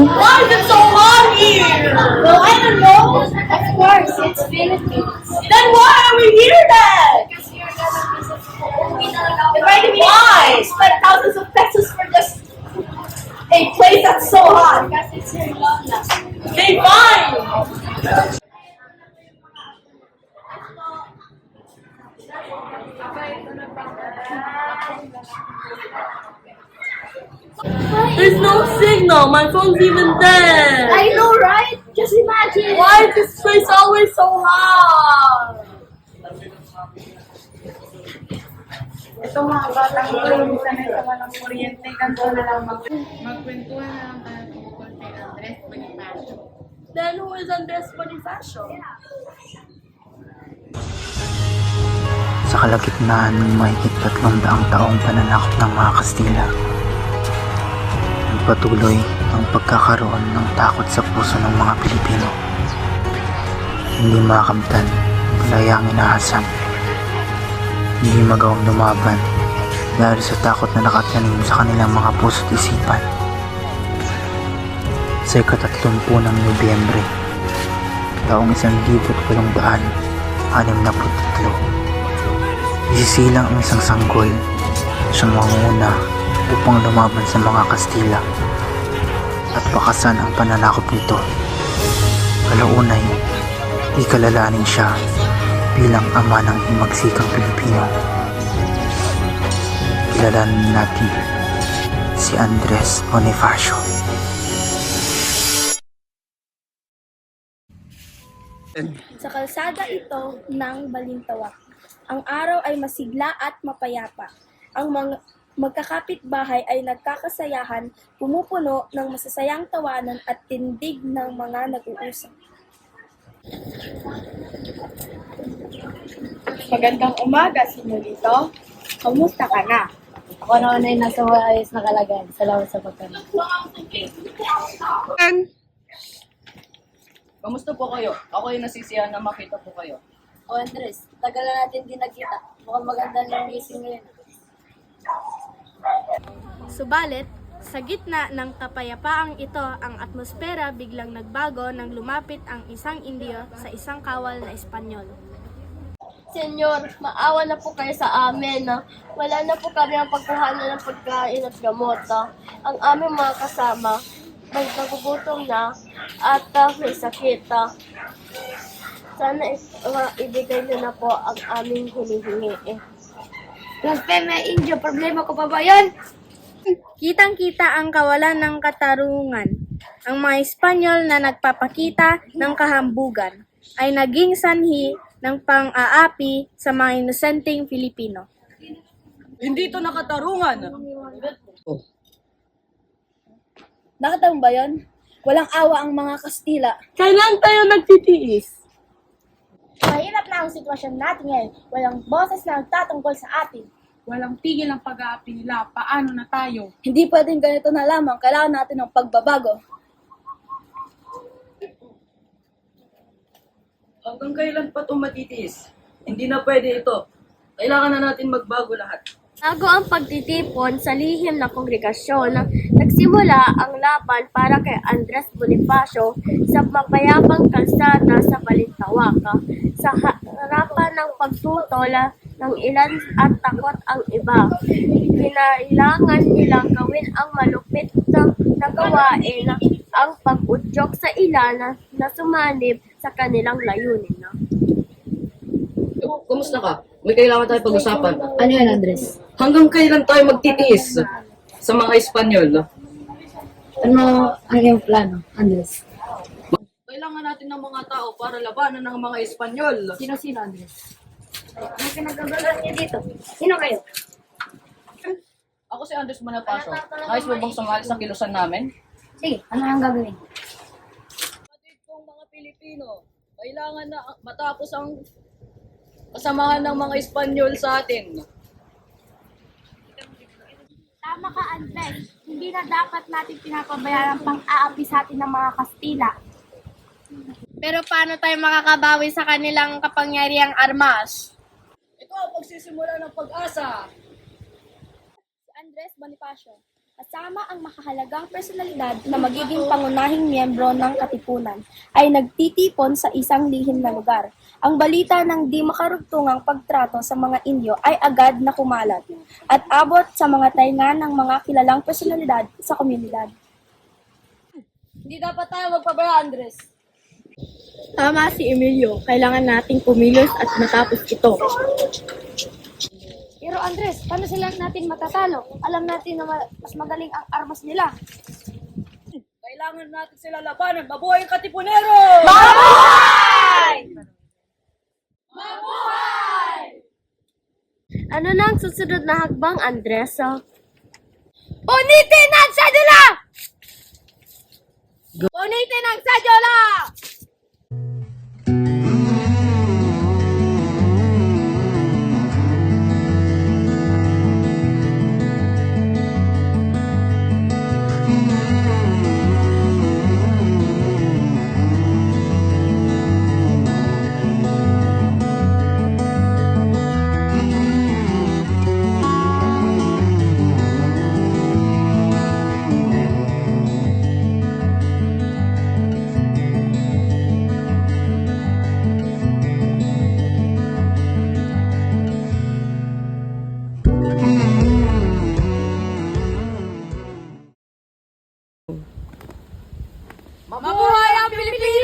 Why is it so hot here? Well, I don't know. Of course, it's Philippines. Then why are we here then? Because you're gonna visit Why? Spend thousands of pesos for just a place that's so hot. because it's your Lola. Okay, fine. There's no signal. My phone's even dead. I know, right? Just imagine. Why is this place always so hot? Ito mga batang ito, sanay sa walang kuryente, ganito na lang magkwentuhan na lang tayo tungkol kay Andres Bonifacio. Then who is Andres Bonifacio? Sa kalagitnaan ng mahigit 300 taong pananakop ng mga Kastila, nagpatuloy ang pagkakaroon ng takot sa puso ng mga Pilipino. Hindi makamtan, malayang inaasam. Hindi magawang lumaban dahil sa takot na nakatanim sa kanilang mga puso't isipan. Sa ika-30 ng Nobyembre, taong 1863, isisilang ang isang sanggol na siyang manguna upang lumaban sa mga Kastila at pakasan ang pananakop nito. Kalaunay, ikalalanin siya bilang ama ng himagsikang Pilipino. Kilalanin natin si Andres Bonifacio. Sa kalsada ito ng Balintawak, ang araw ay masigla at mapayapa. Ang mga magkakapitbahay ay nagkakasayahan, pumupuno ng masasayang tawanan at tindig ng mga nag-uusap. Magandang umaga, senyorito. Kamusta ka na? Ako naman ay nasa maayos na kalagayan. Salamat sa pagkakas. Kamusta po kayo? Ako ay nasisiyahan na makita po kayo. O Andres, tagal na natin din nagkita. Mukhang maganda na gising ngayon. Subalit, sa gitna ng kapayapaang ito, ang atmosfera biglang nagbago nang lumapit ang isang Indio sa isang kawal na Espanyol. Senyor, maawa na po kayo sa amin. Wala na po kami ang pagkuhanan ng pagkain at gamot. Ang aming mga kasama may nagugutom na at may sakit. Sana ibigay niyo na po ang aming hinihingi. Blasphemy, Indio, problema ko pa ba yan? Kitang-kita ang kawalan ng katarungan. Ang mga Espanyol na nagpapakita ng kahambugan ay naging sanhi ng pang-aapi sa mga inosenteng Pilipino. Hindi ito nakatarungan. Nakita mo ba yun? Walang awa ang mga Kastila. Kailan tayo nagtitiis? Mahirap na ang sitwasyon natin ngayon. Walang boses na nagtatungkol sa atin. Walang tigil ang pag-aapi nila. Paano na tayo? Hindi pwedeng ganito na lamang. Kailangan natin ng pagbabago. Hanggang kailan pa ito matitiis? Hindi na pwede ito. Kailangan na natin magbago lahat. Bago ang pagtitipon sa lihim na kongregasyon, nagsimula ang laban para kay Andres Bonifacio sa mapayapang kalsada sa Balintawak. Sa harapan ng pagtutol ng ilan at takot ang iba, kinailangan nilang gawin ang malupit na gawain, ang pag-udyok sa ilan na sumanib sa kanilang layunin. Kumusta ka? May kailangan tayo pag-usapan. Ano yan, Andres? Hanggang kailan tayo magtitiis sa mga Espanyol? Ano yung plano, Andres? Kailangan natin ng mga tao para labanan ng mga Espanyol. Sino-sino, Andres? Ano pinagagalan niyo dito? Sino kayo? Ako si Andres Bonifacio. Nais mo bang sumali sa kilusan namin? Sige, ano yung gagawin? Kapatid kong mga Pilipino, kailangan na matapos ang kasamahan ng mga Espanyol sa atin. Tama ka, Andres. Hindi na dapat natin pinapabayaan ang pang-aapi sa atin ng mga Kastila. Pero paano tayo makakabawi sa kanilang kapangyarihang armas? Ito ang pagsisimula ng pag-asa. Si Andres Bonifacio kasama ang makahalagang personalidad na magiging pangunahing miyembro ng katipunan, ay nagtitipon sa isang lihim na lugar. Ang balita ng di makarugtungang pagtrato sa mga Indio ay agad na kumalat at abot sa mga tainga ng mga kilalang personalidad sa komunidad. Hindi dapat tayo magpabaya, Andres. Tama si Emilio, kailangan nating kumilos at matapos ito. Pero Andres, paano sila natin matatalo? Alam natin na mas magaling ang armas nila. Kailangan natin sila labanan. Mabuhay ang katipunero! Ano na ang susunod na hakbang, Andres? Unitin ang sadula! Unitin ang sadula! Mabuhay ang Pilipinas!